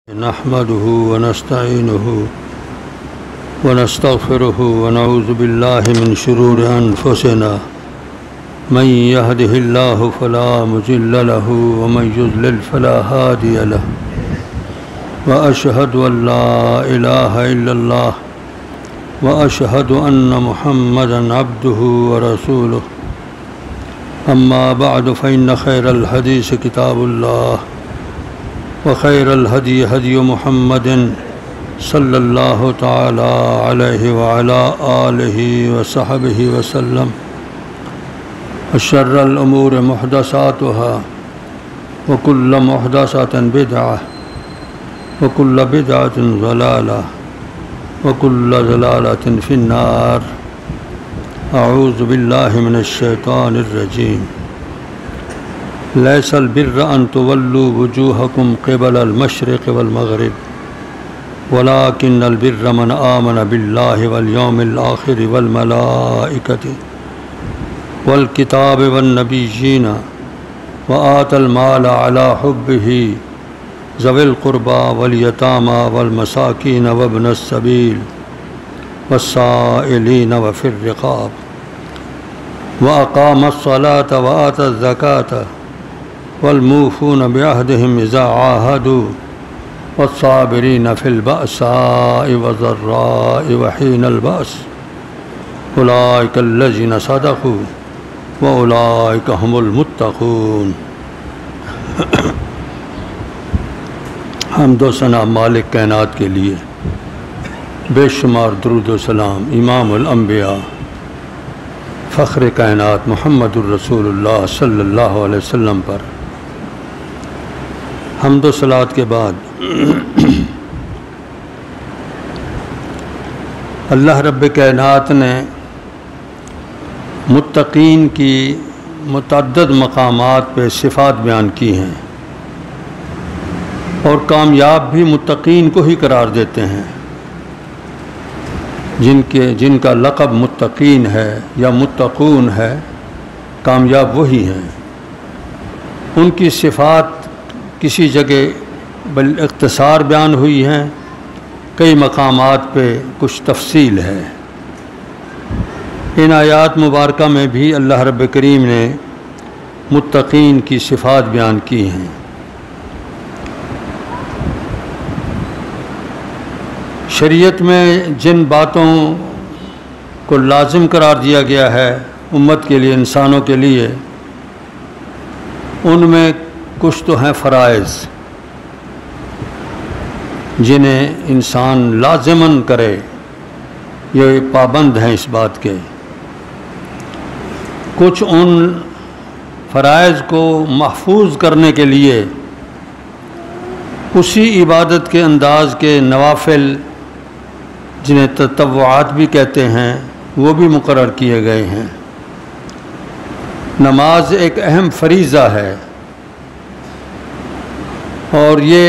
نحمده ونستعينه ونستغفره ونعوذ بالله من شرور أنفسنا من يهده الله فلا مضل له ومن يضلل فلا هادي له وأشهد أن لا إله إلا الله وأشهد أن محمدا عبده ورسوله أما بعد فإن خير الحديث كتاب الله وخير الهدي هدي محمد صلى الله تعالى عليه وعلى آله وصحبه وسلم وشر الأمور محدثاتها وكل محدثة بدعة وكل بدعة ضلالة وكل ضلالة في النار. أعوذ بالله من الشيطان الرجيم. ليس البر أن تولوا وجوهكم قبل المشرق والمغرب ولكن البر من آمن بالله واليوم الآخر والملائكة والكتاب والنبيين وآتى المال على حبه ذوي القربى واليتامى والمساكين وابن السبيل والسائلين وفي الرقاب وأقام الصلاة وآتى الزكاة والموفون بعهدهم إذا عاهدوا والصابرين في البأساء والضراء وحين البأس أولئك الذين صدقوا وأولئك هم المتقون. حمد و ثنا مالک کائنات کے لیے، بے شمار درود و سلام امام الانبیاء فخر کائنات محمد الرسول اللہ صلی اللہ علیہ وسلم پر. حمد و صلوات کے بعد اللہ رب کائنات نے متقین کی متعدد مقامات پہ صفات بیان کی ہیں اور کامیاب بھی متقین کو ہی قرار دیتے ہیں. جن کا لقب متقین ہے یا متقون ہے، کامیاب وہی ہیں. ان کی صفات کسی جگہ بالاختصار بیان ہوئی ہیں، کئی مقامات پہ کچھ تفصیل ہے. ان آیات مبارکہ میں بھی اللہ رب کریم نے متقین کی صفات بیان کی ہیں. شریعت میں جن باتوں کو لازم قرار دیا گیا ہے امت کے لیے، انسانوں کے لیے، ان میں کچھ تو ہیں فرائض جنہیں انسان لازماً کرے، یہ پابند ہیں اس بات کے. کچھ ان فرائض کو محفوظ کرنے کے لیے اسی عبادت کے انداز کے نوافل، جنہیں تطوعات بھی کہتے ہیں، وہ بھی مقرر کیے گئے ہیں. نماز ایک اہم فریضہ ہے اور یہ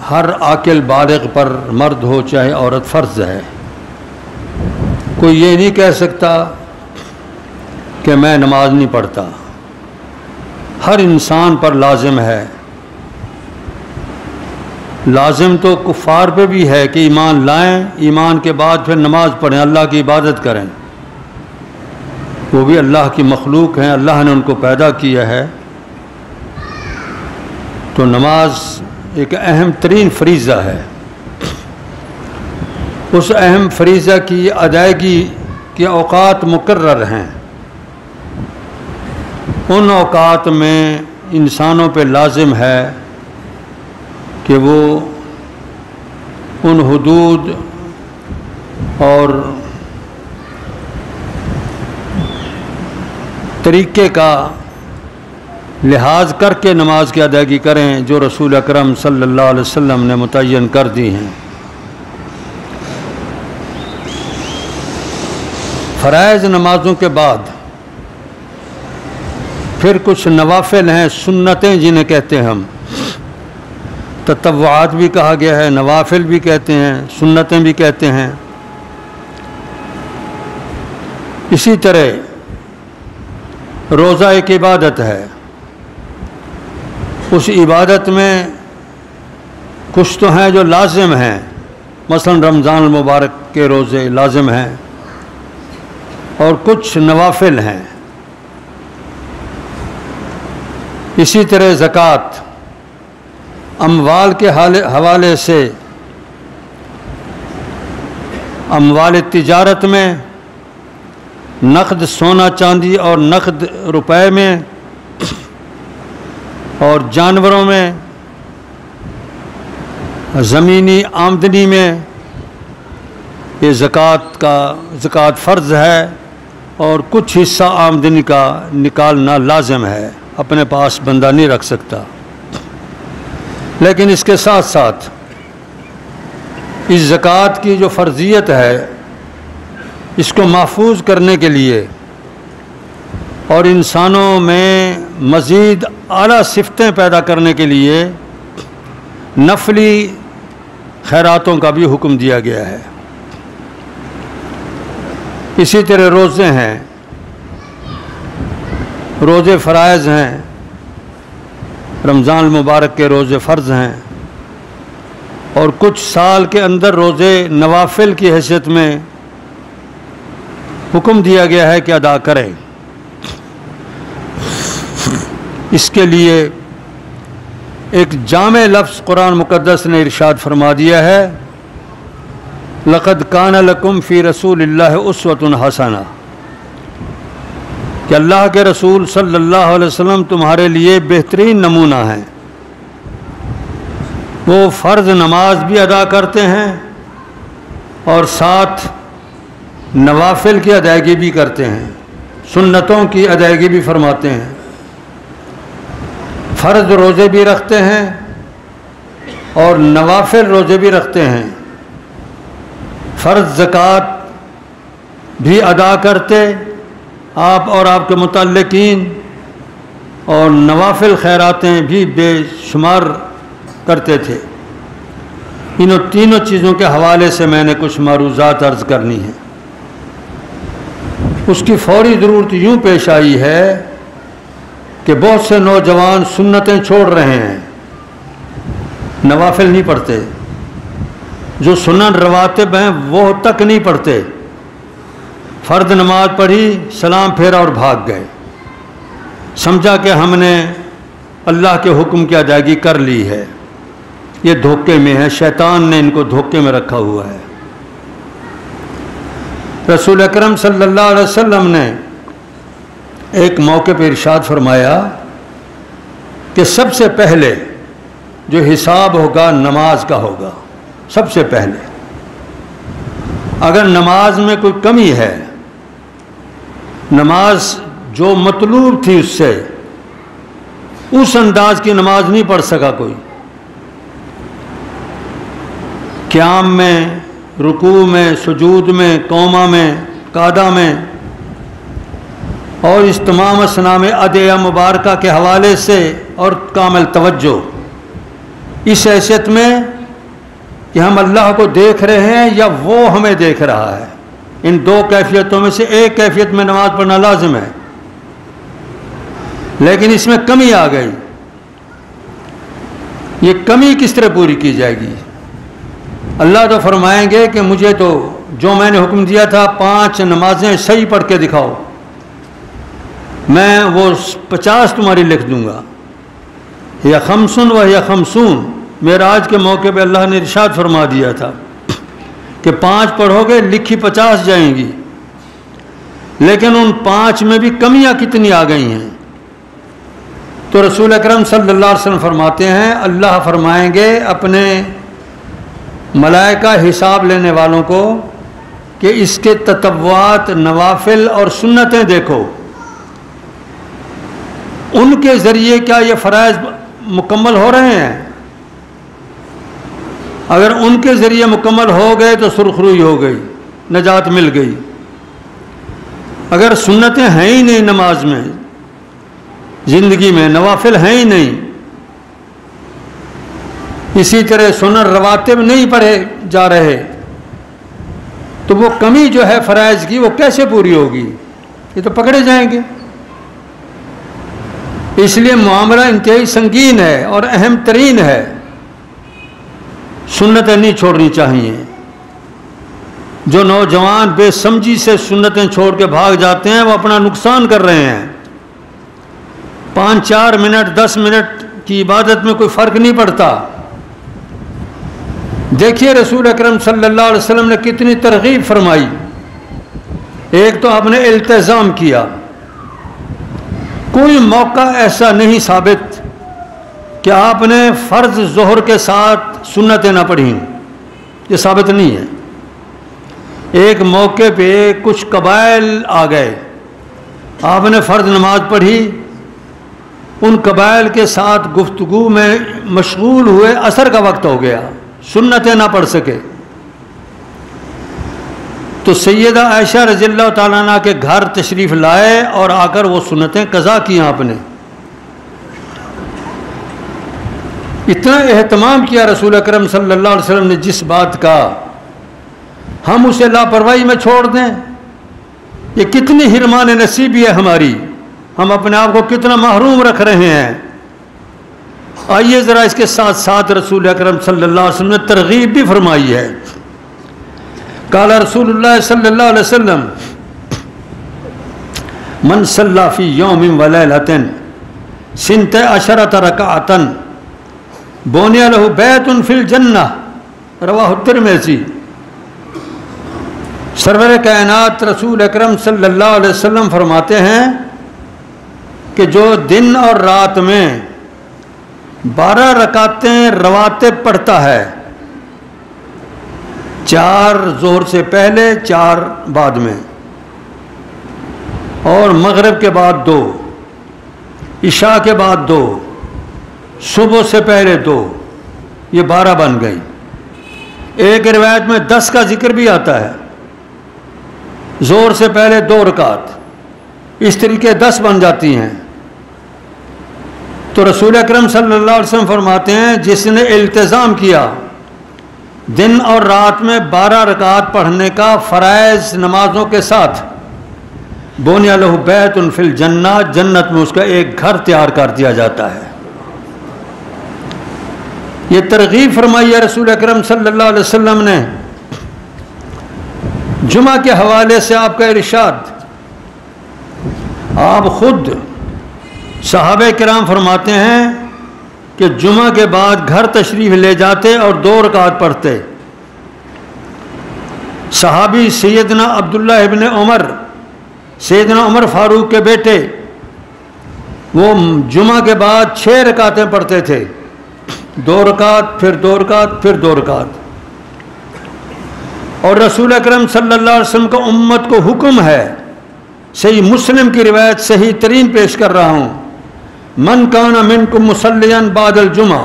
ہر عاقل بالغ پر، مرد ہو چاہے عورت، فرض ہے. کوئی یہ نہیں کہہ سکتا کہ میں نماز نہیں پڑھتا. ہر انسان پر لازم ہے. لازم تو کفار پہ بھی ہے کہ ایمان لائیں، ایمان کے بعد پھر نماز پڑھیں، اللہ کی عبادت کریں. وہ بھی اللہ کی مخلوق ہیں، اللہ نے ان کو پیدا کیا ہے. تو نماز ایک اہم ترین فریضہ ہے. اس اہم فریضہ کی ادائیگی کے اوقات مقرر ہیں. ان اوقات میں انسانوں پہ لازم ہے کہ وہ ان حدود اور طریقے کا لحاظ کر کے نماز کی ادائیگی کریں جو رسول اکرم صلی اللہ علیہ وسلم نے متعین کر دی ہیں. فرائض نمازوں کے بعد پھر کچھ نوافل ہیں، سنتیں جنہیں کہتے ہیں ہم. تطوعات بھی کہا گیا ہے، نوافل بھی کہتے ہیں، سنتیں بھی کہتے ہیں. اسی طرح روزہ ایک عبادت ہے. اس عبادت میں کچھ تو ہیں جو لازم ہیں، مثلا رمضان المبارک کے روزے لازم ہیں، اور کچھ نوافل ہیں۔ اسی طرح زکوٰۃ اموال کے حوالے سے، اموال تجارت میں، نقد سونا چاندی اور نقد روپے میں، اور جانوروں میں، زمینی آمدنی میں، یہ زکوٰۃ فرض ہے، اور کچھ حصہ آمدنی کا نکالنا لازم ہے، اپنے پاس بندہ نہیں رکھ سکتا۔ لیکن اس کے ساتھ ساتھ اس زکوٰۃ کی جو فرضیت ہے، اس کو محفوظ کرنے کے لیے اور انسانوں میں مزید اعلیٰ صفتیں پیدا کرنے کے لیے نفلی خیراتوں کا بھی حکم دیا گیا ہے۔ اسی طرح روزے ہیں، روزے فرائض ہیں، رمضان المبارک کے روزے فرض ہیں، اور کچھ سال کے اندر روزے نوافل کی حیثیت میں حکم دیا گیا ہے کہ ادا کریں۔ اس کے لیے ایک جامع لفظ قرآن مقدس نے ارشاد فرما دیا ہے، لَقَدْ كَانَ لَكُمْ فِي رَسُولِ اللَّهِ أُسْوَةٌ حَسَنَةٌ، کہ اللہ کے رسول صلی اللہ علیہ وسلم تمہارے لیے بہترین نمونہ ہیں۔ وہ فرض نماز بھی ادا کرتے ہیں اور ساتھ نوافل کی ادائیگی بھی کرتے ہیں، سنتوں کی ادائیگی بھی فرماتے ہیں، فرض روزے بھی رکھتے ہیں اور نوافل روزے بھی رکھتے ہیں، فرض زکوٰۃ بھی ادا کرتے آپ اور آپ کے متعلقین، اور نوافل خیراتیں بھی بے شمار کرتے تھے۔ انہوں تینوں چیزوں کے حوالے سے میں نے کچھ معروضات عرض کرنی ہیں۔ اس کی فوری ضرورت یوں پیش آئی ہے کہ بہت سے نوجوان سنتیں چھوڑ رہے ہیں، نوافل نہیں پڑھتے، جو سنن رواتب ہیں وہ تک نہیں پڑھتے، فرض نماز پڑھی، سلام پھیرا اور بھاگ گئے، سمجھا کہ ہم نے اللہ کے حکم کی ادائیگی کر لی ہے۔ یہ دھوکے میں ہے، شیطان نے ان کو دھوکے میں رکھا ہوا ہے۔ رسول اکرم صلی اللہ علیہ وسلم نے ایک موقع پہ ارشاد فرمایا کہ سب سے پہلے جو حساب ہوگا نماز کا ہوگا، سب سے پہلے۔ اگر نماز میں کوئی کمی ہے، نماز جو مطلوب تھی اس سے اس انداز کی نماز نہیں پڑھ سکا کوئی، قیام میں، رکوع میں، سجود میں، قومہ میں، قعدہ میں، اور اس تمام اسنا میں ادعیہ مبارکہ کے حوالے سے اور کامل توجہ، اس حیثیت میں کہ ہم اللہ کو دیکھ رہے ہیں یا وہ ہمیں دیکھ رہا ہے، ان دو کیفیتوں میں سے ایک کیفیت میں نماز پڑھنا لازم ہے۔ لیکن اس میں کمی آ گئی، یہ کمی کس طرح پوری کی جائے گی؟ اللہ تو فرمائیں گے کہ مجھے تو جو میں نے حکم دیا تھا 5 نمازیں صحیح پڑھ کے دکھاؤ، میں وہ 50 تمہاری لکھ دوں گا۔ یا خمسن و یا خمسون، معراج کے موقع پہ اللہ نے ارشاد فرما دیا تھا کہ 5 پڑھو گے لکھی 50 جائیں گی، لیکن ان 5 میں بھی کمیاں کتنی آ گئی ہیں۔ تو رسول اکرم صلی اللہ علیہ وسلم فرماتے ہیں، اللہ فرمائیں گے اپنے ملائکہ حساب لینے والوں کو کہ اس کے تطوعات، نوافل اور سنتیں دیکھو، ان کے ذریعے کیا یہ فرائض مکمل ہو رہے ہیں؟ اگر ان کے ذریعے مکمل ہو گئے تو سرخروئی ہو گئی، نجات مل گئی۔ اگر سنتیں ہیں ہی نہیں نماز میں، زندگی میں نوافل ہیں ہی نہیں، اسی طرح سنن رواتب نہیں پڑھے جا رہے، تو وہ کمی جو ہے فرائض کی وہ کیسے پوری ہوگی؟ یہ تو پکڑے جائیں گے۔ اس لیے معاملہ انتہائی سنگین ہے اور اہم ترین ہے۔ سنتیں نہیں چھوڑنی چاہیے۔ جو نوجوان بے سمجھی سے سنتیں چھوڑ کے بھاگ جاتے ہیں وہ اپنا نقصان کر رہے ہیں۔ 5-4 منٹ 10 منٹ کی عبادت میں کوئی فرق نہیں پڑتا۔ دیکھیے رسول اکرم صلی اللہ علیہ وسلم نے کتنی ترغیب فرمائی۔ ایک تو آپ نے التزام کیا، کوئی موقع ایسا نہیں ثابت کہ آپ نے فرض ظہر کے ساتھ سنتیں نہ پڑھیں، یہ ثابت نہیں ہے۔ ایک موقع پہ کچھ قبائل آ گئے، آپ نے فرض نماز پڑھی، ان قبائل کے ساتھ گفتگو میں مشغول ہوئے، عصر کا وقت ہو گیا، سنتیں نہ پڑھ سکے۔ تو سیدہ عائشہ رضی اللہ تعالیٰ عنہ کے گھر تشریف لائے اور آ کر وہ سنتیں قضا کی آپ نے۔ اتنا اہتمام کیا رسول اکرم صلی اللہ علیہ وسلم نے جس بات کا، ہم اسے لاپرواہی میں چھوڑ دیں، یہ کتنی حرمان نصیبی ہے ہماری، ہم اپنے آپ کو کتنا محروم رکھ رہے ہیں۔ آئیے ذرا اس کے ساتھ ساتھ رسول اکرم صلی اللہ علیہ وسلم نے ترغیب بھی فرمائی ہے۔ قال رسول اللہ صلی اللہ علیہ وسلم من صلی فی یوم ولیلۃ 12 رکعۃ بنی لہ بیت فی الجنہ، رواہ الترمذی۔ سرور کائنات رسول اکرم صلی اللہ علیہ وسلم فرماتے ہیں کہ جو دن اور رات میں 12 رکعتیں رواتب پڑھتا ہے، 4 ظہر سے پہلے 4 بعد میں، اور مغرب کے بعد 2، عشاء کے بعد 2، صبح سے پہلے 2، یہ 12 بن گئی۔ ایک روایت میں 10 کا ذکر بھی آتا ہے، ظہر سے پہلے 2 رکعت، اس طریقے 10 بن جاتی ہیں۔ تو رسول اکرم صلی اللہ علیہ وسلم فرماتے ہیں جس نے التزام کیا دن اور رات میں 12 رکعت پڑھنے کا فرائض نمازوں کے ساتھ، بنی لہ بیت فی الجنہ، جنت میں اس کا ایک گھر تیار کر دیا جاتا ہے۔ یہ ترغیب فرمائی ہے رسول اکرم صلی اللہ علیہ وسلم نے۔ جمعہ کے حوالے سے آپ کا ارشاد، آپ خود صحابہ کرام فرماتے ہیں کہ جمعہ کے بعد گھر تشریف لے جاتے اور 2 رکعت پڑھتے۔ صحابی سیدنا عبداللہ ابن عمر، سیدنا عمر فاروق کے بیٹے، وہ جمعہ کے بعد 6 رکعتیں پڑھتے تھے، 2 رکعت پھر 2 رکعت پھر 2 رکعت۔ اور رسول اکرم صلی اللہ علیہ وسلم کا امت کو حکم ہے، صحیح مسلم کی روایت صحیح ترین پیش کر رہا ہوں، من کان منکم مصلیا بعد الجمعہ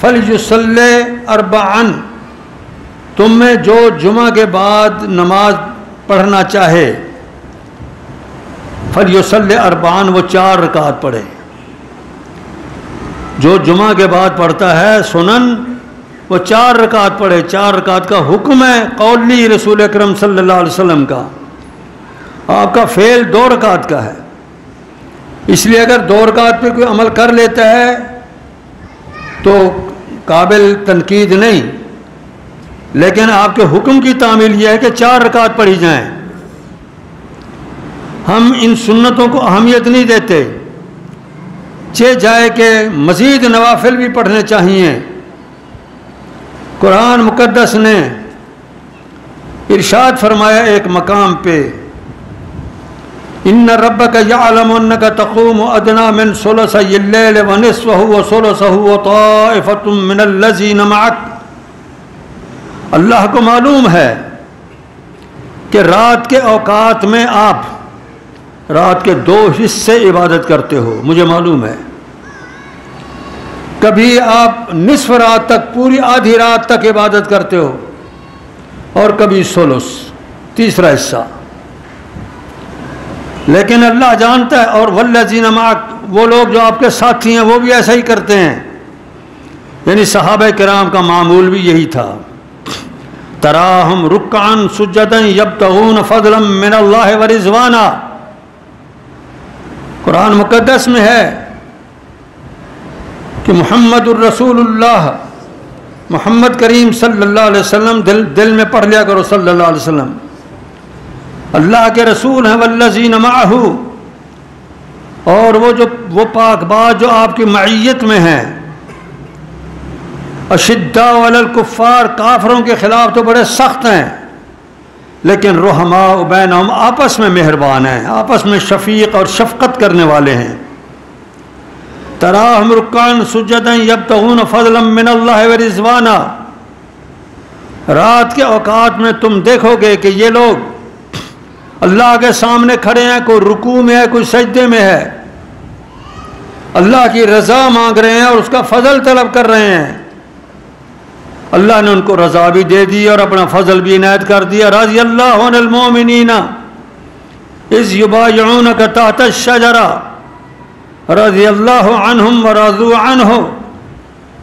فلیصلی 4، تم میں جو جمعہ کے بعد نماز پڑھنا چاہے فلیصلی 4، وہ 4 رکعت پڑھے۔ جو جمعہ کے بعد پڑھتا ہے سنن، وہ 4 رکعت پڑھے۔ 4 رکعت کا حکم ہے قولی رسول اکرم صلی اللہ علیہ وسلم کا، آپ کا فعل 2 رکعت کا ہے۔ اس لیے اگر 2 رکعت پہ کوئی عمل کر لیتا ہے تو قابل تنقید نہیں، لیکن آپ کے حکم کی تعمیل یہ ہے کہ 4 رکعت پڑھی جائیں۔ ہم ان سنتوں کو اہمیت نہیں دیتے، جائے کہ مزید نوافل بھی پڑھنے چاہیے۔ قرآن مقدس نے ارشاد فرمایا ایک مقام پہ، ان ربک یعلم انک تقوم ادنی من ثلثی اللیل ونصفہ وثلثہ وطائفۃ من الذین معک، اللہ کو معلوم ہے کہ رات کے اوقات میں آپ رات کے 2 حصے عبادت کرتے ہو، مجھے معلوم ہے۔ کبھی آپ نصف رات تک، پوری آدھی رات تک عبادت کرتے ہو، اور کبھی ثلث، تیسرا حصہ۔ لیکن اللہ جانتا ہے، اور والذین معک، وہ لوگ جو آپ کے ساتھی ہیں وہ بھی ایسا ہی کرتے ہیں۔ یعنی صحابہ کرام کا معمول بھی یہی تھا۔ تراہم رکعا سجدا یبتغون فضلا من اللہ ورضوانا، قرآن مقدس میں ہے کہ محمد الرسول اللہ محمد کریم صلی اللہ علیہ وسلم دل میں پڑھ لیا کرو صلی اللہ علیہ وسلم. اللہ کے رسول ہیں والذین معہ، اور وہ پاک باز جو آپ کی معیت میں ہیں. اشداء علی الکفار، کافروں کے خلاف تو بڑے سخت ہیں، لیکن رحماء بینہم، آپس میں مہربان ہیں، آپس میں شفیق اور شفقت کرنے والے ہیں. تراہم رکعا سجدا یبتغون فضلا من اللہ ورضوانا، رات کے اوقات میں تم دیکھو گے کہ یہ لوگ اللہ کے سامنے کھڑے ہیں، کوئی رکوع میں ہے، کوئی سجدے میں ہے، اللہ کی رضا مانگ رہے ہیں اور اس کا فضل طلب کر رہے ہیں. اللہ نے ان کو رضا بھی دے دی اور اپنا فضل بھی عنایت کر دیا. رضی اللہ عن المؤمنین اذ یبایعونک تحت الشجرہ رضی اللہ عنہم ورضوا عنہ.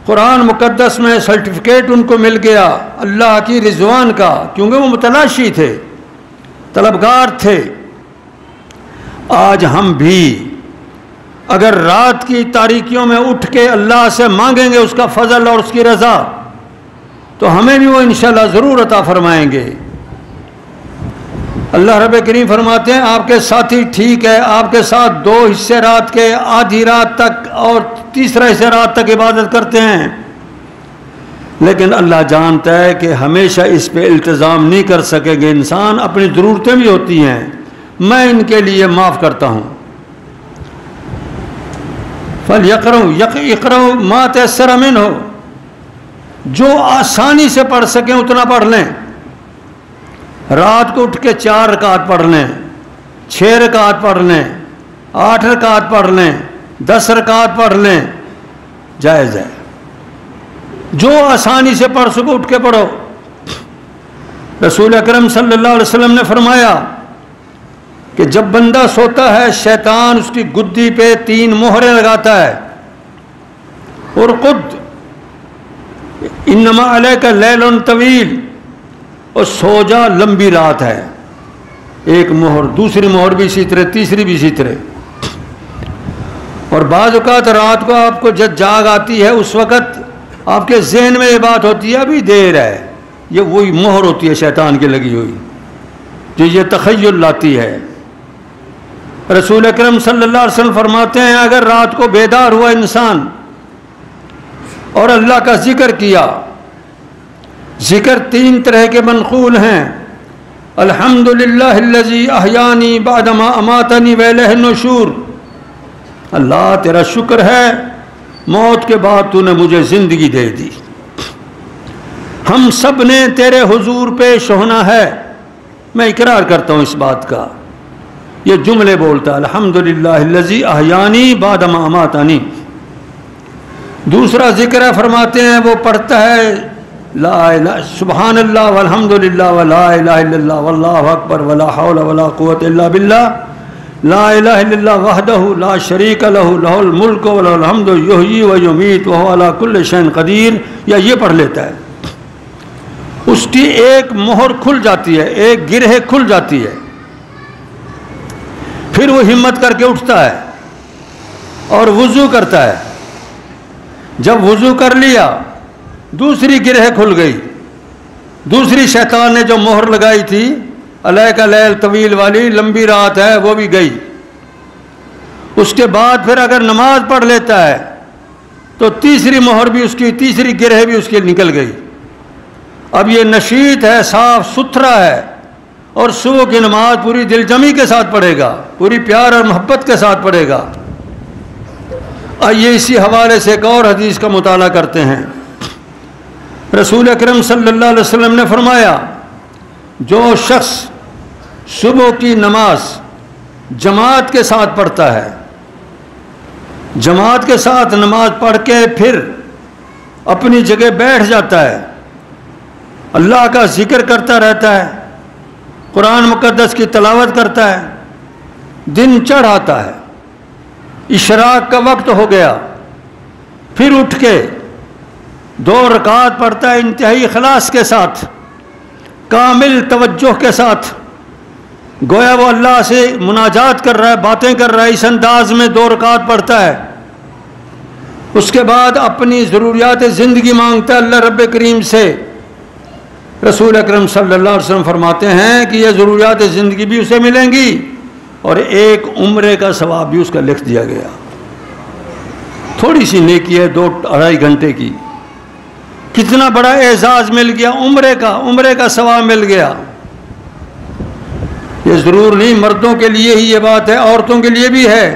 قرآن مقدس میں سرٹیفکیٹ ان کو مل گیا اللہ کی رضوان کا، کیونکہ وہ متلاشی تھے، طلبگار تھے. آج ہم بھی اگر رات کی تاریکیوں میں اٹھ کے اللہ سے مانگیں گے اس کا فضل اور اس کی رضا، تو ہمیں بھی وہ انشاءاللہ ضرور عطا فرمائیں گے. اللہ رب کریم فرماتے ہیں آپ کے ساتھی ٹھیک ہے، آپ کے ساتھ 2 حصے رات کے، آدھی رات تک اور تیسرا حصہ رات تک عبادت کرتے ہیں، لیکن اللہ جانتا ہے کہ ہمیشہ اس پہ التزام نہیں کر سکیں گے. انسان اپنی ضرورتیں بھی ہوتی ہیں، میں ان کے لیے معاف کرتا ہوں. اقرؤوا ما تیسر منہ، جو آسانی سے پڑھ سکیں اتنا پڑھ لیں. رات کو اٹھ کے 4 رکعت پڑھ لیں، 6 رکعت پڑھ لیں، 8 رکعت پڑھ لیں، 10 رکعت پڑھ لیں، جائز ہے. جو آسانی سے پڑھ سکو اٹھ کے پڑھو. رسول اکرم صلی اللہ علیہ وسلم نے فرمایا کہ جب بندہ سوتا ہے شیطان اس کی گدی پہ 3 مہریں لگاتا ہے. ارقد انما علیک لیل طویل، اور سو جا لمبی رات ہے. ایک مہر، دوسری مہر بھی اسی طرح، تیسری بھی اسی طرح. اور بعض اوقات رات کو آپ کو جب جاگ آتی ہے اس وقت آپ کے ذہن میں یہ بات ہوتی ہے ابھی دیر ہے، یہ وہی مہر ہوتی ہے شیطان کی لگی ہوئی جو یہ تخیل لاتی ہے. رسول اکرم صلی اللہ علیہ وسلم فرماتے ہیں اگر رات کو بیدار ہوا انسان اور اللہ کا ذکر کیا، ذکر 3 طرح کے منقول ہیں. الحمدللہ الذی احیانی بعدما اماتنی والیہ النشور، اللہ تیرا شکر ہے موت کے بعد تو نے مجھے زندگی دے دی. ہم سب نے تیرے حضور پیش ہونا ہے. میں اقرار کرتا ہوں اس بات کا، یہ جملے بولتا ہے الحمدللہ الذی احیانی بعدما اماتنی. دوسرا ذکر ہے، فرماتے ہیں وہ پڑھتا ہے لا الہ سبحان اللہ والحمدللہ ولا الہ الا اللہ واللہ اکبر ولا حول ولا قوت الا باللہ لا الہ الا اللہ وحدہ لا شریک لہ لہ الملک ولہ الحمد یحیی و یمیت وہو علی کل شیء قدیر، یا یہ پڑھ لیتا ہے. اس کی ایک مہر کھل جاتی ہے، ایک گرہ کھل جاتی ہے. پھر وہ ہمت کر کے اٹھتا ہے اور وضو کرتا ہے. جب وضو کر لیا دوسری گرہ کھل گئی، دوسری شیطان نے جو مہر لگائی تھی علیک لیل طویل والی، لمبی رات ہے، وہ بھی گئی. اس کے بعد پھر اگر نماز پڑھ لیتا ہے تو تیسری مہر بھی اس کی، تیسری گرہ بھی اس کی نکل گئی. اب یہ نشیط ہے، صاف ستھرا ہے، اور صبح کی نماز پوری دل جمی کے ساتھ پڑھے گا، پوری پیار اور محبت کے ساتھ پڑھے گا. آئیے اسی حوالے سے ایک اور حدیث کا مطالعہ کرتے ہیں. رسول اکرم صلی اللہ علیہ وسلم نے فرمایا جو شخص صبح کی نماز جماعت کے ساتھ پڑھتا ہے، جماعت کے ساتھ نماز پڑھ کے پھر اپنی جگہ بیٹھ جاتا ہے، اللہ کا ذکر کرتا رہتا ہے، قرآن مقدس کی تلاوت کرتا ہے، دن چڑھ آتا ہے، اشراق کا وقت ہو گیا، پھر اٹھ کے 2 رکعت پڑھتا ہے انتہائی اخلاص کے ساتھ، کامل توجہ کے ساتھ، گویا وہ اللہ سے مناجات کر رہا ہے، باتیں کر رہا ہے، اس انداز میں 2 رکعت پڑھتا ہے. اس کے بعد اپنی ضروریات زندگی مانگتا ہے اللہ رب کریم سے. رسول اکرم صلی اللہ علیہ وسلم فرماتے ہیں کہ یہ ضروریات زندگی بھی اسے ملیں گی اور ایک عمرے کا ثواب بھی اس کا لکھ دیا گیا. تھوڑی سی نیکی ہے 2-2.5 گھنٹے کی, کتنا بڑا اعزاز مل گیا, عمرے کا ثواب مل گیا. یہ ضرور نہیں مردوں کے لیے ہی یہ بات ہے, عورتوں کے لیے بھی ہے.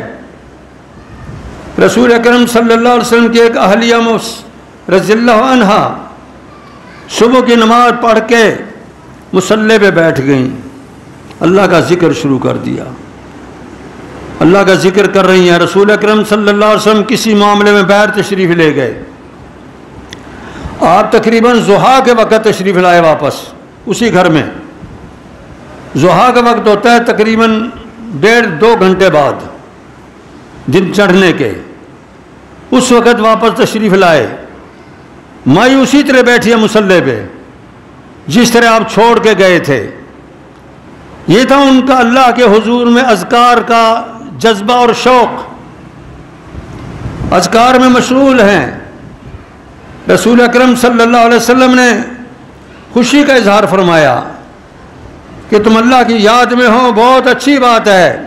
رسول اکرم صلی اللہ علیہ وسلم کی ایک اہلیہ رضی اللہ عنہا صبح کی نماز پڑھ کے مصلی پہ بیٹھ گئیں, اللہ کا ذکر شروع کر دیا, اللہ کا ذکر کر رہی ہیں. رسول اکرم صلی اللہ علیہ وسلم کسی معاملے میں باہر تشریف لے گئے, آپ تقریباً ضحیٰ کے وقت تشریف لائے واپس اسی گھر میں. ضحیٰ کا وقت ہوتا ہے تقریباً 1.5-2 گھنٹے بعد دن چڑھنے کے, اس وقت واپس تشریف لائے. مائی اسی طرح بیٹھی ہے مصلی پہ جس طرح آپ چھوڑ کے گئے تھے. یہ تھا ان کا اللہ کے حضور میں اذکار کا جذبہ اور شوق, اذکار میں مشغول ہیں. رسول اکرم صلی اللہ علیہ وسلم نے خوشی کا اظہار فرمایا کہ تم اللہ کی یاد میں ہو, بہت اچھی بات ہے.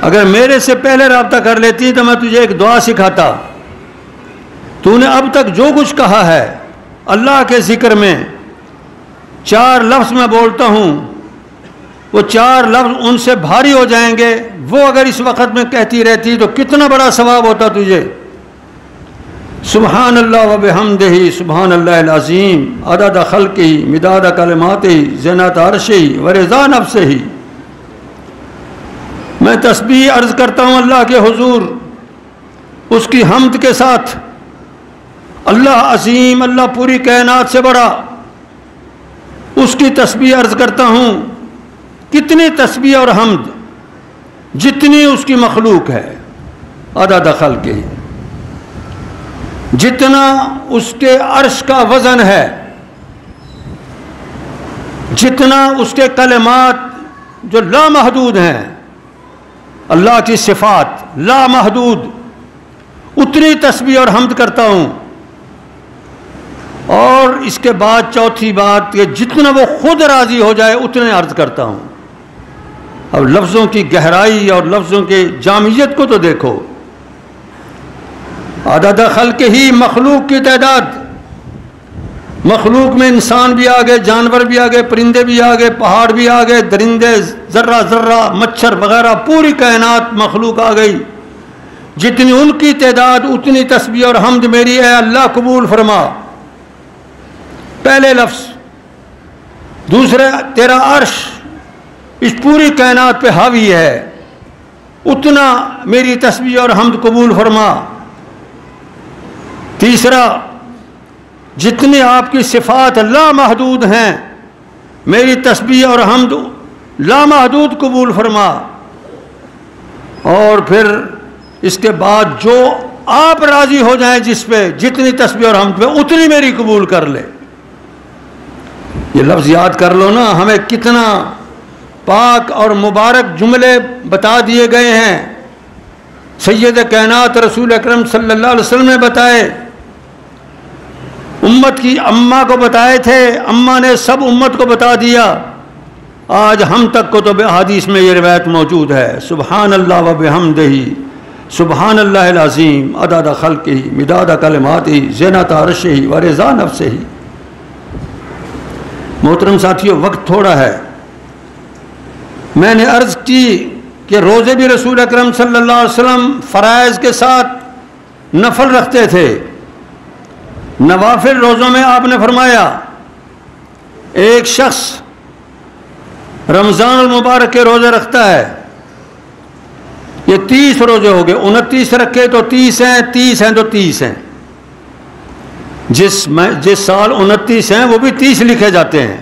اگر میرے سے پہلے رابطہ کر لیتی تو میں تجھے ایک دعا سکھاتا. تو نے اب تک جو کچھ کہا ہے اللہ کے ذکر میں 4 لفظ میں بولتا ہوں, وہ 4 لفظ ان سے بھاری ہو جائیں گے. وہ اگر اس وقت میں کہتی رہتی تو کتنا بڑا ثواب ہوتا تجھے. سبحان اللہ و بحمدہ سبحان اللہ العظیم عدد خلقہ مداد کلماتہ زینت عرشہ و رضا نفسہ. میں تسبیح عرض کرتا ہوں اللہ کے حضور اس کی حمد کے ساتھ. اللہ عظیم, اللہ پوری کائنات سے بڑا, اس کی تسبیح عرض کرتا ہوں. کتنی تسبیح اور حمد جتنی اس کی مخلوق ہے, عدد خلقہ, جتنا اس کے عرش کا وزن ہے, جتنا اس کے کلمات جو لامحدود ہیں, اللہ کی صفات لامحدود, اتنی تسبیح اور حمد کرتا ہوں. اور اس کے بعد چوتھی بات کہ جتنا وہ خود راضی ہو جائے اتنے عرض کرتا ہوں. اب لفظوں کی گہرائی اور لفظوں کی جامعیت کو تو دیکھو. عدد خلق ہی مخلوق کی تعداد, مخلوق میں انسان بھی آ گئے, جانور بھی آ گئے, پرندے بھی آ گئے, پہاڑ بھی آ گئے, درندے, ذرہ ذرہ, مچھر وغیرہ, پوری کائنات مخلوق آ گئی. جتنی ان کی تعداد اتنی تسبیح اور حمد میری ہے اللہ قبول فرما. پہلے لفظ. دوسرے تیرا عرش اس پوری کائنات پہ حاوی ہے, اتنا میری تسبیح اور حمد قبول فرما. تیسرا جتنی آپ کی صفات لامحدود ہیں میری تسبیح اور حمد لامحدود قبول فرما. اور پھر اس کے بعد جو آپ راضی ہو جائیں جس پہ جتنی تسبیح اور حمد پہ اتنی میری قبول کر لے. یہ لفظ یاد کر لو نا, ہمیں کتنا پاک اور مبارک جملے بتا دیے گئے ہیں. سید کائنات رسول اکرم صلی اللہ علیہ وسلم نے بتائے, امت کی اماں کو بتائے تھے, اماں نے سب امت کو بتا دیا. آج ہم تک کو تو حدیث میں یہ روایت موجود ہے. سبحان اللہ و بحمدہ سبحان اللہ العظیم عدد خلقہ مداد کلماتہ زینت عرشہ و رضا نفسہ. محترم ساتھیو, وقت تھوڑا ہے. میں نے عرض کی کہ روزے بھی رسول اکرم صلی اللہ علیہ وسلم فرائض کے ساتھ نفل رکھتے تھے. نوافل روزوں میں آپ نے فرمایا ایک شخص رمضان المبارک کے روزے رکھتا ہے, یہ 30 روزے ہو گئے, 29 رکھے تو 30 ہیں, 30 ہیں تو 30 ہیں. جس سال 29 ہیں وہ بھی 30 لکھے جاتے ہیں.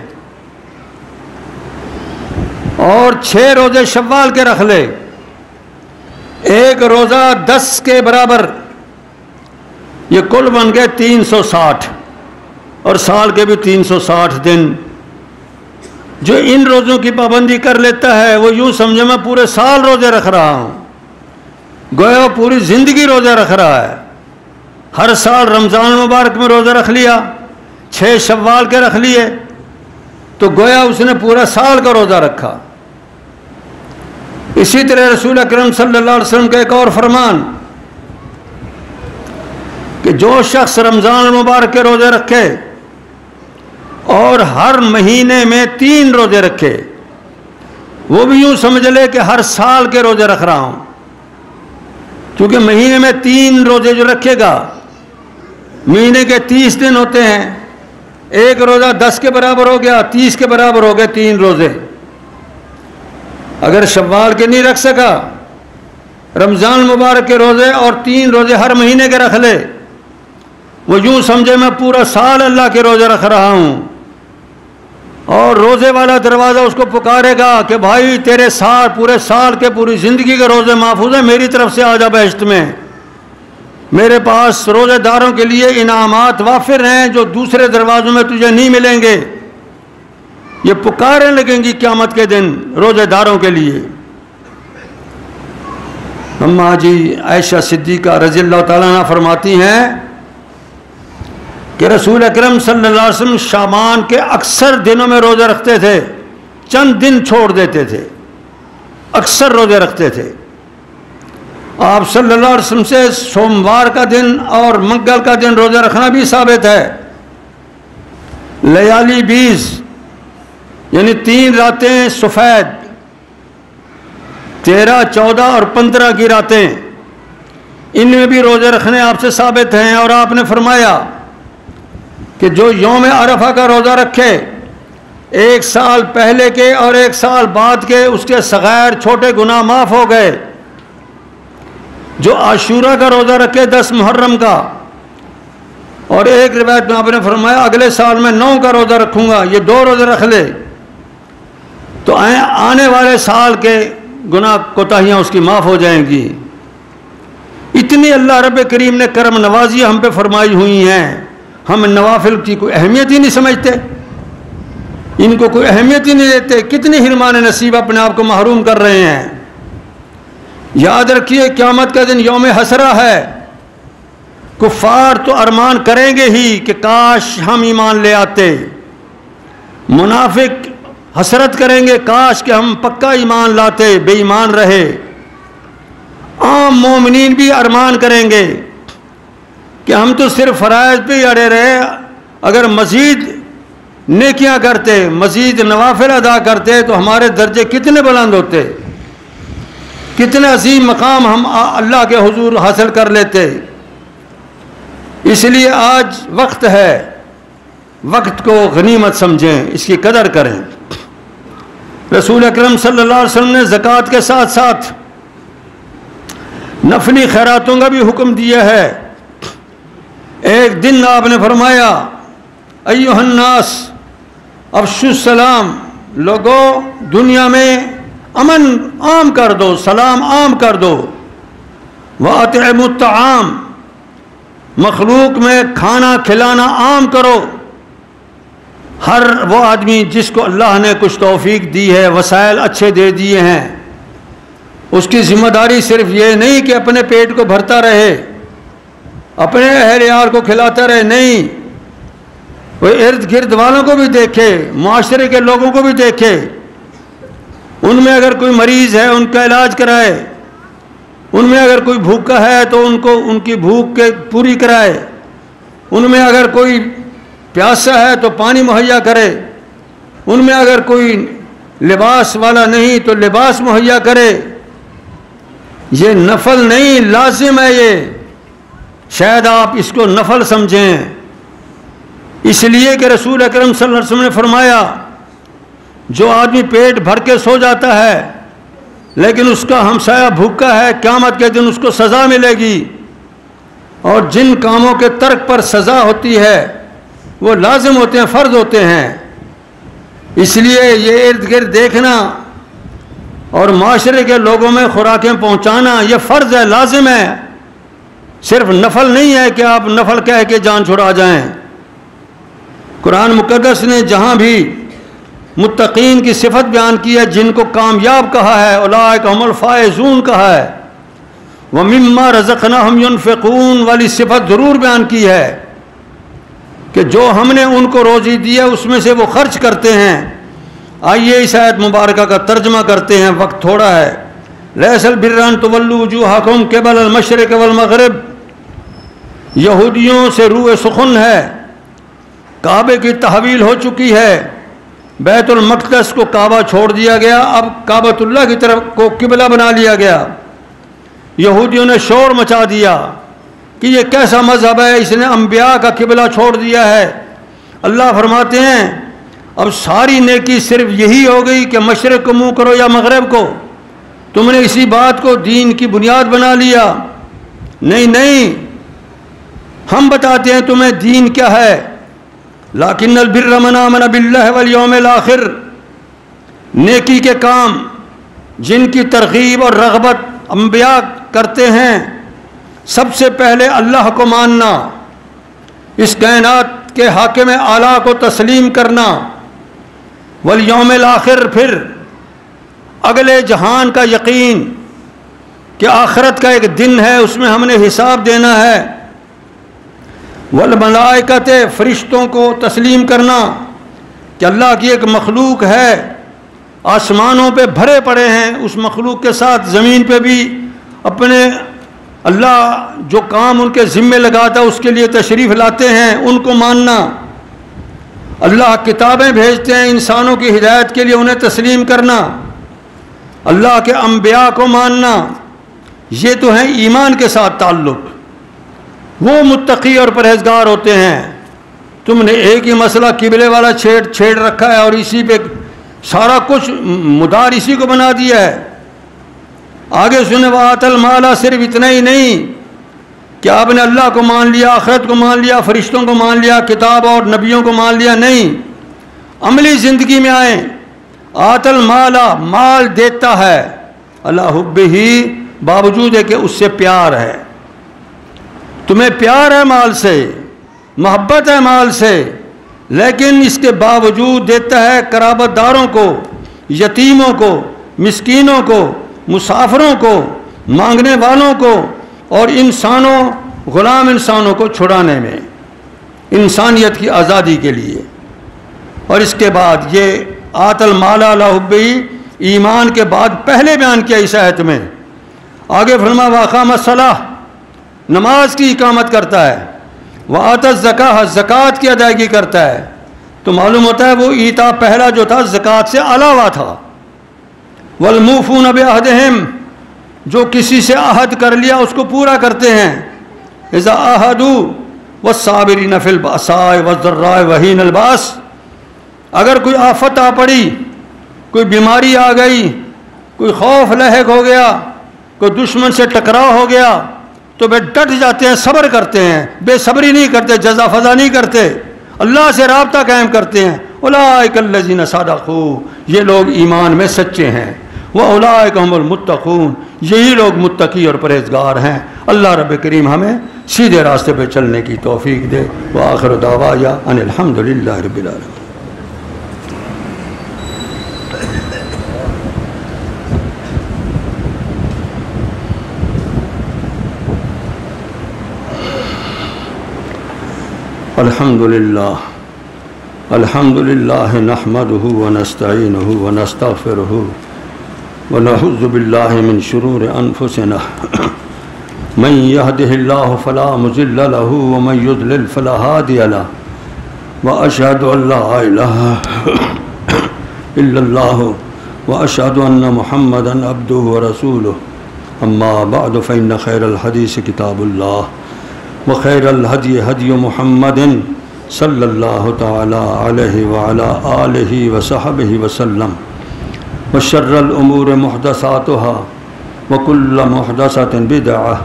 اور 6 روزے شوال کے رکھ لے, ایک روزہ 10 کے برابر, یہ کل بن گئے 360, اور سال کے بھی 360 دن. جو ان روزوں کی پابندی کر لیتا ہے وہ یوں سمجھے میں پورے سال روزے رکھ رہا ہوں. گویا پوری زندگی روزہ رکھ رہا ہے. ہر سال رمضان المبارک میں روزہ رکھ لیا، 6 شوال کے رکھ لیے، تو گویا اس نے پورا سال کا روزہ رکھا. اسی طرح رسول اکرم صلی اللہ علیہ وسلم کا ایک اور فرمان کہ جو شخص رمضان المبارک کے روزے رکھے اور ہر مہینے میں 3 روزے رکھے، وہ بھی یوں سمجھ لے کہ ہر سال کے روزے رکھ رہا ہوں، کیونکہ مہینے میں 3 روزے جو رکھے گا، مہینے کے 30 دن ہوتے ہیں، ایک روزہ 10 کے برابر ہو گیا، 30 کے برابر ہو گئے 3 روزے. اگر شوال کے نہیں رکھ سکا، رمضان مبارک کے روزے اور 3 روزے ہر مہینے کے رکھ لے، وہ یوں سمجھے میں پورا سال اللہ کے روزے رکھ رہا ہوں. اور روزے والا دروازہ اس کو پکارے گا کہ بھائی تیرے سال، پورے سال کے، پوری زندگی کے روزے محفوظ ہیں، میری طرف سے آ جا بہشت میں. میرے پاس روزے داروں کے لیے انعامات وافر ہیں جو دوسرے دروازوں میں تجھے نہیں ملیں گے. یہ پکاریں لگیں گی قیامت کے دن روزے داروں کے لیے. اماں جی عائشہ صدیقہ رضی اللہ تعالیٰ عنہ فرماتی ہیں کہ رسول اکرم صلی اللہ علیہ وسلم شعبان کے اکثر دنوں میں روزے رکھتے تھے، چند دن چھوڑ دیتے تھے، اکثر روزے رکھتے تھے. آپ صلی اللہ علیہ وسلم سے سوموار کا دن اور منگل کا دن روزہ رکھنا بھی ثابت ہے. لیالی 20 یعنی 3 راتیں سفید، 13، 14 اور 15 کی راتیں، ان میں بھی روزے رکھنے آپ سے ثابت ہیں. اور آپ نے فرمایا کہ جو یوم عرفہ کا روزہ رکھے، 1 سال پہلے کے اور 1 سال بعد کے، اس کے صغیر چھوٹے گناہ معاف ہو گئے. جو عاشورہ کا روزہ رکھے 10 محرم کا، اور ایک روایت میں آپ نے فرمایا اگلے سال میں 9 کا روزہ رکھوں گا، یہ 2 روزے رکھ لے تو آنے والے سال کے گناہ کوتاہیاں اس کی معاف ہو جائیں گی. اتنی اللہ رب کریم نے کرم نوازی ہم پہ فرمائی ہوئی ہیں، ہم نوافل کی کوئی اہمیت ہی نہیں سمجھتے، ان کو کوئی اہمیت ہی نہیں دیتے. کتنی حرمان نصیب اپنے آپ کو محروم کر رہے ہیں. یاد رکھیے قیامت کا دن یوم حسرہ ہے. کفار تو ارمان کریں گے ہی کہ کاش ہم ایمان لے آتے، منافق حسرت کریں گے کاش کہ ہم پکا ایمان لاتے، بے ایمان رہے. عام مومنین بھی ارمان کریں گے کہ ہم تو صرف فرائض پہ ہی اڑے رہے، اگر مزید نیکیاں کرتے، مزید نوافل ادا کرتے تو ہمارے درجے کتنے بلند ہوتے، کتنے عظیم مقام ہم اللہ کے حضور حاصل کر لیتے. اس لیے آج وقت ہے، وقت کو غنیمت سمجھیں، اس کی قدر کریں. رسول اکرم صلی اللہ علیہ وسلم نے زکوٰۃ کے ساتھ ساتھ نفلی خیراتوں کا بھی حکم دیا ہے. ایک دن آپ نے فرمایا ایھا الناس افشوا السلام، لوگوں دنیا میں امن عام کر دو، سلام عام کر دو. وَأَطْعِمُوا الطَّعَامَ، مخلوق میں کھانا کھلانا عام کرو. ہر وہ آدمی جس کو اللہ نے کچھ توفیق دی ہے، وسائل اچھے دے دیے ہیں، اس کی ذمہ داری صرف یہ نہیں کہ اپنے پیٹ کو بھرتا رہے، اپنے اہل یار کو کھلاتا رہے، نہیں، وہ ارد گرد والوں کو بھی دیکھے، معاشرے کے لوگوں کو بھی دیکھے. ان میں اگر کوئی مریض ہے ان کا علاج کرائے، ان میں اگر کوئی بھوکا ہے تو ان کو ان کی بھوک کے پوری کرائے، ان میں اگر کوئی پیاسا ہے تو پانی مہیا کرے، ان میں اگر کوئی لباس والا نہیں تو لباس مہیا کرے. یہ نفل نہیں، لازم ہے. یہ شاید آپ اس کو نفل سمجھیں، اس لیے کہ رسول اکرم صلی اللہ علیہ وسلم نے فرمایا جو آدمی پیٹ بھر کے سو جاتا ہے لیکن اس کا ہمسایہ بھوکا ہے، قیامت کے دن اس کو سزا ملے گی. اور جن کاموں کے ترک پر سزا ہوتی ہے وہ لازم ہوتے ہیں، فرض ہوتے ہیں. اس لیے یہ ارد گرد دیکھنا اور معاشرے کے لوگوں میں خوراکیں پہنچانا یہ فرض ہے، لازم ہے، صرف نفل نہیں ہے کہ آپ نفل کہہ کے جان چھڑا جائیں. قرآن مقدس نے جہاں بھی متقین کی صفت بیان کی ہے، جن کو کامیاب کہا ہے، اولئک ھم الفائزون کہا ہے، وَمِمَّا رَزَقْنَاهُمْ يُنْفِقُونَ والی صفت ضرور بیان کی ہے کہ جو ہم نے ان کو روزی دی ہے اس میں سے وہ خرچ کرتے ہیں۔ آئیے اس آیت مبارکہ کا ترجمہ کرتے ہیں، وقت تھوڑا ہے۔ لَيْسَ الْبِرَّ أَن تُوَلُّوا وُجُوهَكُمْ قِبَلَ الْمَشْرِقِ وَالْمَغْرِبِ، یہودیوں سے روح سخن ہے، کعبے کی تحویل ہو چکی ہے، بیت المقدس کو کعبہ چھوڑ دیا گیا، اب کعبۃ اللہ کی طرف کو قبلہ بنا لیا گیا۔ یہودیوں نے شور مچا دیا کہ یہ کیسا مذہب ہے، اس نے انبیاء کا قبلہ چھوڑ دیا ہے۔ اللہ فرماتے ہیں اب ساری نیکی صرف یہی ہو گئی کہ مشرق کو منہ کرو یا مغرب کو، تم نے اسی بات کو دین کی بنیاد بنا لیا۔ نہیں، ہم بتاتے ہیں تمہیں دین کیا ہے۔ لیکن البر من آمن باللہ والیوم الآخر، نیکی کے کام جن کی ترغیب اور رغبت انبیاء کرتے ہیں، سب سے پہلے اللہ کو ماننا، اس کائنات کے حاکم اعلیٰ کو تسلیم کرنا، والیوم الآخر پھر اگلے جہان کا یقین کہ آخرت کا ایک دن ہے، اس میں ہم نے حساب دینا ہے، والملائکۃ فرشتوں کو تسلیم کرنا کہ اللہ کی ایک مخلوق ہے، آسمانوں پہ بھرے پڑے ہیں، اس مخلوق کے ساتھ زمین پہ بھی اپنے اللہ جو کام ان کے ذمے لگاتا ہے اس کے لیے تشریف لاتے ہیں، ان کو ماننا۔ اللہ کتابیں بھیجتے ہیں انسانوں کی ہدایت کے لیے، انہیں تسلیم کرنا، اللہ کے انبیاء کو ماننا، یہ تو ہیں ایمان کے ساتھ تعلق۔ وہ متقی اور پرہیزگار ہوتے ہیں۔ تم نے ایک ہی مسئلہ قبلے والا چھیڑ رکھا ہے اور اسی پہ سارا کچھ مدار اسی کو بنا دیا ہے۔ آگے سنے وَآتَ الْمَالَ، صرف اتنا ہی نہیں کہ آپ نے اللہ کو مان لیا، آخرت کو مان لیا، فرشتوں کو مان لیا، کتاب اور نبیوں کو مان لیا، نہیں، عملی زندگی میں آئیں۔ آتَ الْمَالَ، مال دیتا ہے، عَلَىٰ حُبِّهِ، باوجود ہے کہ اس سے پیار ہے، تمہیں پیار ہے مال سے، محبت ہے مال سے، لیکن اس کے باوجود دیتا ہے قرابت داروں کو، یتیموں کو، مسکینوں کو، مسافروں کو، مانگنے والوں کو، اور انسانوں، غلام انسانوں کو چھڑانے میں، انسانیت کی آزادی کے لیے۔ اور اس کے بعد یہ آت المال علی حبہ، ایمان کے بعد پہلے بیان کیا اس آیت میں، آگے فرما واقام الصلاۃ، نماز کی اقامت کرتا ہے، وآت الزکاۃ، زکوٰۃ کی ادائیگی کرتا ہے، تو معلوم ہوتا ہے وہ ایتا پہلا جو تھا زکوٰۃ سے علاوہ تھا۔ والموفون بعہدہم، جو کسی سے عہد کر لیا اس کو پورا کرتے ہیں، اذا عاہدوا والصابرین فی البأساء والضراء وحین الباس، اگر کوئی آفت آ پڑی، کوئی بیماری آ گئی، کوئی خوف لاحق ہو گیا، کوئی دشمن سے ٹکراؤ ہو گیا، تو وہ ڈٹ جاتے ہیں، صبر کرتے ہیں، بے صبری نہیں کرتے، جزا فضا نہیں کرتے، اللہ سے رابطہ قائم کرتے ہیں۔ اولئک الذین صدقوا، یہ لوگ ایمان میں سچے ہیں، واولئک هم المتقون، یہی لوگ متقی اور پرہیزگار ہیں۔ اللہ رب کریم ہمیں سیدھے راستے پہ چلنے کی توفیق دے۔ وآخر دعوایا ان الحمد للہ رب العالمین۔ الحمد للہ نحمده ونستعینه ونستغفره ونعوذ باللہ من شرور انفسنا من يهده الله فلا مضل له ومن يضلل فلا هادي له واشهد ان لا اله الا الله واشهد ان محمدا عبده ورسوله اما بعد فان خير الحديث كتاب الله وخير الهدي هدي محمد صلی اللہ تعالی علیہ وعلی آلہ وصحبہ وسلم وشر الامور محدثاتها وکل محدثۃ بدعہ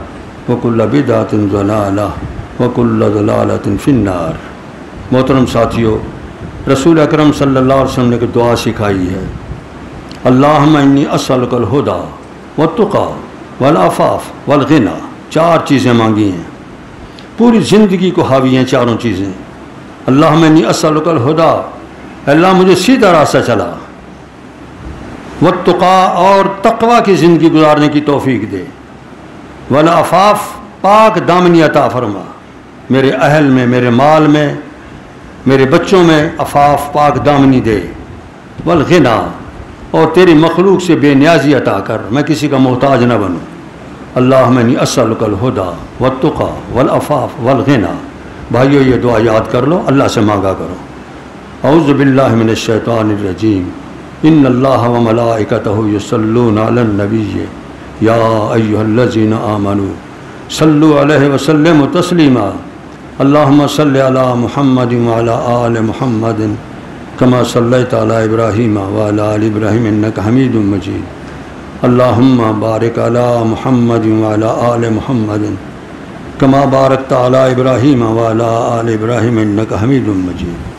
وکل بدعۃ ضلالہ وکل ضلالۃ فی النار۔ محترم ساتھیو، رسول اکرم صلی اللہ علیہ وسلم نے ایک دعا سکھائی ہے، اللہم انی اسألک الہدی والتقی والعفاف والغنی، چار چیزیں مانگی ہیں، پوری زندگی کو حاوی ہیں چاروں چیزیں۔ اللہم انی اسألک الہدی، اللہ مجھے سیدھا راستہ چلا، والتقی، اور تقوی کی زندگی گزارنے کی توفیق دے، والعفاف پاک دامنی عطا فرما، میرے اہل میں، میرے مال میں، میرے بچوں میں عفاف پاک دامنی دے، والغنا اور تیری مخلوق سے بے نیازی عطا کر، میں کسی کا محتاج نہ بنوں۔ اللہم انی اسألک الہدی والتقی والعفاف والغنا۔ بھائیو یہ دعا یاد کر لو، اللہ سے مانگا کرو۔ اعوذ باللہ من الشیطان الرجیم، ان اللہ وملائکتہ یصلون علی النبی یا ایہا الذین آمنوا صلوا علیہ وسلموا تسلیما۔ اللہم صل علی محمد وعلی آل محمد کما صلیت علی ابراہیم وعلی آل ابراہیم انک حمید مجید۔ اللہم بارک علی محمد وعلی آل محمد کما بارکت علی ابراہیم وعلی آل ابراہیم انک حمید مجید۔